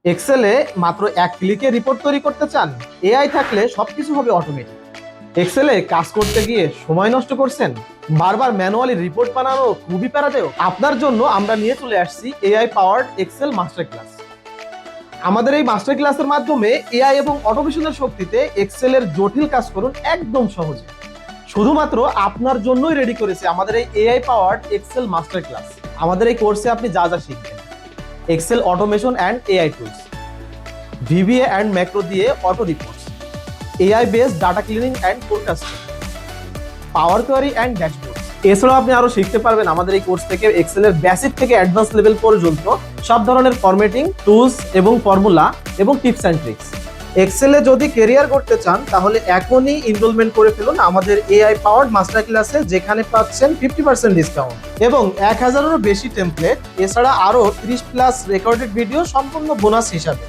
এক্সেলে মাত্র এক ক্লিকে রিপোর্ট তৈরি করতে চান? এআই থাকলে সবকিছু হবে অটোমেটিক। এক্সেলে কাজ করতে গিয়ে সময় নষ্ট করছেন? বারবার ম্যানুয়ালি রিপোর্ট বানানো খুবই প্যারাদায়ক? আপনার জন্য আমরা নিয়ে চলে আসছি AI powered Excel master class. আমাদের এই মাস্টার ক্লাসের মাধ্যমে এআই এবং অটোমেশনের শক্তিতে এক্সেলের জটিল কাজ করুন একদম সহজে। শুধুমাত্র আপনার জন্যই রেডি করেছে আমাদের এই AI powered Excel master class. আমাদের এই কোর্সে আপনি যা যা শিখবেন: Excel automation and AI tools, VBA and macro দিয়ে auto reports, AI based data cleaning and forecasting, power query and dashboard. এছাড়াও আপনি আরো শিখতে পারবেন আমাদের এই কোর্স থেকে এক্সেলের বেসিক থেকে অ্যাডভান্স লেভেল পর্যন্ত সব ধরনের ফরম্যাটিং টুলস এবং ফর্মুলা এবং টিপস অ্যান্ড ট্রিক্স। এক্সেলে যদি কেরিয়ার করতে চান তাহলে এখনই এনরোলমেন্ট করে ফেলুন আমাদের এআই পাওয়ার্ড মাস্টার ক্লাসে, যেখানে পাচ্ছেন 50% ডিসকাউন্ট এবং 1000-এরও বেশি টেমপ্লেট, এছাড়া আরো 30+ রেকর্ডেড ভিডিও সম্পূর্ণ বোনাস হিসাবে।